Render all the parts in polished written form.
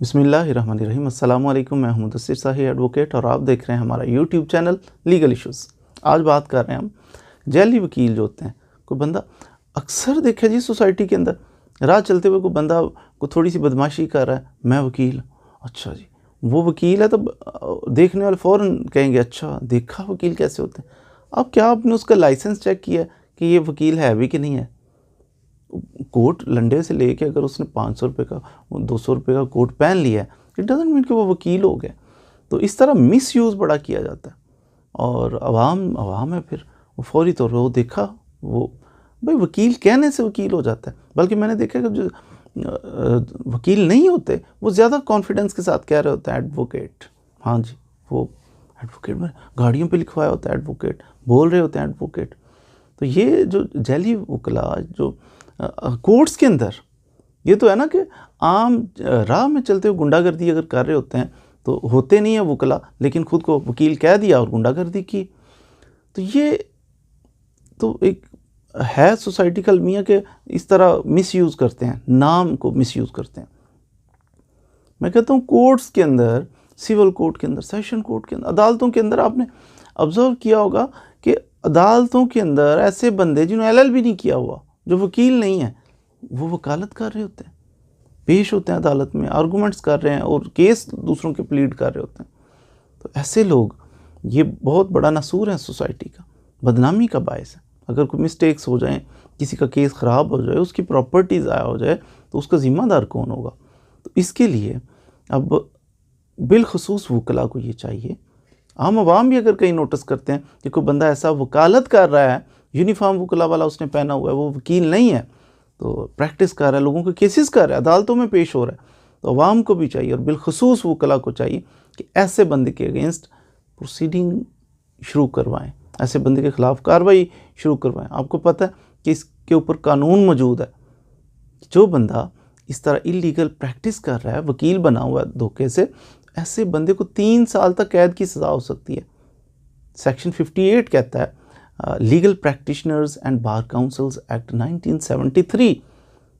बिस्मिल्लाहिर्रहमानिर्रहीम। अस्सलाम वालेकुम। मैं हूं मुदस्सिर साही एडवोकेट और आप देख रहे हैं हमारा यूट्यूब चैनल लीगल इश्यूज़। आज बात कर रहे हैं हम जैली वकील जो होते हैं। कोई बंदा अक्सर देखा जी सोसाइटी के अंदर राह चलते हुए कोई बंदा को थोड़ी सी बदमाशी कर रहा है, मैं वकील, अच्छा जी वो वकील है, तो देखने वाले फ़ौरन कहेंगे अच्छा देखा वकील कैसे होते हैं। अब क्या आपने उसका लाइसेंस चेक किया कि ये वकील है भी कि नहीं है? कोट लंडे से लेके अगर उसने 500 रुपये का 200 रुपये का कोट पहन लिया है, इट डजंट मीन कि वो वकील हो गया। तो इस तरह मिस यूज़ बड़ा किया जाता है और अवाम है, फिर वो फौरी तौर पर वो देखा वो भाई वकील कहने से वकील हो जाता है। बल्कि मैंने देखा कि जो वकील नहीं होते वो ज़्यादा कॉन्फिडेंस के साथ कह रहे होते हैं एडवोकेट। हाँ जी, वो एडवोकेट में गाड़ियों पे लिखवाया होता है एडवोकेट, बोल रहे होते हैं एडवोकेट। तो ये जो जैली वकला जो कोर्ट्स के अंदर, ये तो है ना कि आम राह में चलते हुए गुंडागर्दी अगर कर रहे होते हैं तो होते नहीं है वकला, लेकिन खुद को वकील कह दिया और गुंडागर्दी की। तो ये तो एक है सोसाइटी का अलमिया के इस तरह मिसयूज़ करते हैं, नाम को मिसयूज़ करते हैं। मैं कहता हूँ कोर्ट्स के अंदर, सिविल कोर्ट के अंदर, सेशन कोर्ट के अंदर, अदालतों के अंदर आपने ऑब्जर्व किया होगा कि अदालतों के अंदर ऐसे बंदे जिन्होंने LLB नहीं किया हुआ, जो वकील नहीं है, वो वकालत कर रहे होते हैं, पेश होते हैं अदालत में, आर्गूमेंट्स कर रहे हैं और केस दूसरों के प्लीड कर रहे होते हैं। तो ऐसे लोग ये बहुत बड़ा नसूर है सोसाइटी का, बदनामी का बायस है। अगर कोई मिस्टेक्स हो जाएं, किसी का केस ख़राब हो जाए, उसकी प्रॉपर्टी ज़ाया हो जाए, तो उसका ज़िम्मेदार कौन होगा? तो इसके लिए अब बिलखसूस वकला को ये चाहिए, आम आवाम भी अगर कहीं नोटिस करते हैं कि कोई बंदा ऐसा वकालत कर रहा है, यूनिफॉर्म वकला वाला उसने पहना हुआ है, वो वकील नहीं है, तो प्रैक्टिस कर रहा है, लोगों के केसेस कर रहा है, अदालतों में पेश हो रहा है, तो अवाम को भी चाहिए और बिलखसूस वकला को चाहिए कि ऐसे बंदे के अगेंस्ट प्रोसीडिंग शुरू करवाएं, ऐसे बंदे के ख़िलाफ़ कार्रवाई शुरू करवाएं। आपको पता है कि इसके ऊपर कानून मौजूद है। जो बंदा इस तरह इलीगल प्रैक्टिस कर रहा है, वकील बना हुआ है धोखे से, ऐसे बंदे को 3 साल तक कैद की सज़ा हो सकती है। सेक्शन 58 कहता है legal practitioners and bar councils act 1973,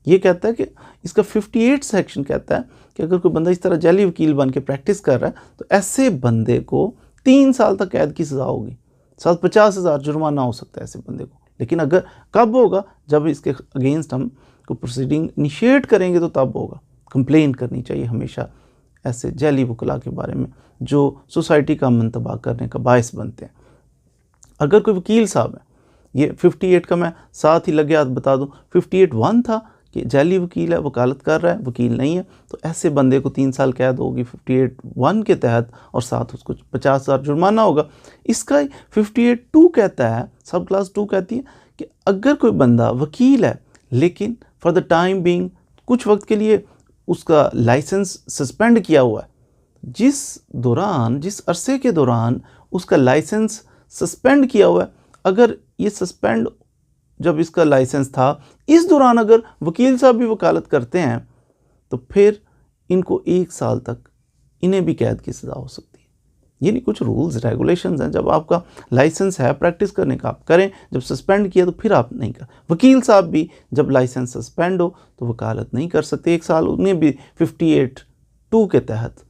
ये कहता है कि इसका 58 सेक्शन कहता है कि अगर कोई बंदा इस तरह जैली वकील बन के प्रैक्टिस कर रहा है तो ऐसे बंदे को 3 साल तक कैद की सज़ा होगी, 50,000 जुर्माना हो सकता है ऐसे बंदे को। लेकिन अगर कब होगा? जब इसके अगेंस्ट हम को प्रोसीडिंग इनिशिएट करेंगे तो तब होगा। कंप्लेन करनी चाहिए हमेशा ऐसे जैली वकला के बारे में जो सोसाइटी का अमन तबाह करने का बायस बनते हैं। अगर कोई वकील साहब है, ये 58 का मैं साथ ही लगे हाथ बता दूं, 58(1) था कि जैली वकील है, वकालत कर रहा है, वकील नहीं है, तो ऐसे बंदे को 3 साल कैद होगी 58(1) के तहत और साथ उसको 50,000 जुर्माना होगा। इसका 58(2) कहता है, सब क्लास 2 कहती है कि अगर कोई बंदा वकील है लेकिन फॉर द टाइम बीइंग कुछ वक्त के लिए उसका लाइसेंस सस्पेंड किया हुआ है, जिस अरसे के दौरान उसका लाइसेंस सस्पेंड किया हुआ है, अगर ये सस्पेंड जब इसका लाइसेंस था, इस दौरान अगर वकील साहब भी वकालत करते हैं तो फिर इनको 1 साल तक इन्हें भी कैद की सज़ा हो सकती है। ये नहीं, कुछ रूल्स रेगुलेशंस हैं। जब आपका लाइसेंस है प्रैक्टिस करने का आप करें, जब सस्पेंड किया तो फिर आप नहीं कर। वकील साहब भी जब लाइसेंस सस्पेंड हो तो वकालत नहीं कर सकते, 1 साल उन्हें भी 58(2) के तहत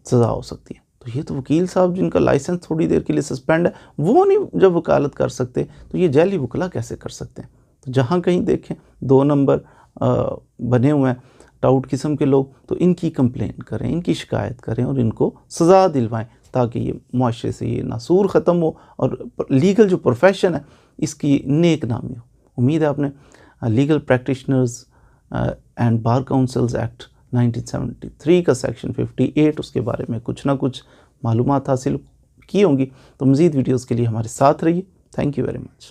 सज़ा हो सकती है। तो ये तो वकील साहब जिनका लाइसेंस थोड़ी देर के लिए सस्पेंड है, वो नहीं जब वकालत कर सकते, तो ये जैली वकला कैसे कर सकते हैं? तो जहाँ कहीं देखें 2 नंबर बने हुए हैं टाउट किस्म के लोग, तो इनकी कंप्लेन करें, इनकी शिकायत करें और इनको सज़ा दिलवाएं, ताकि ये मुआशरे से ये नासूर ख़त्म हो और लीगल जो प्रोफेशन है इसकी नेक नामी हो। उम्मीद है आपने legal practitioners and bar councils act 1973 का सेक्शन 58 उसके बारे में कुछ ना कुछ मालूमात हासिल की होंगी। तो मज़ीद वीडियोज़ के लिए हमारे साथ रहिए। Thank you very much.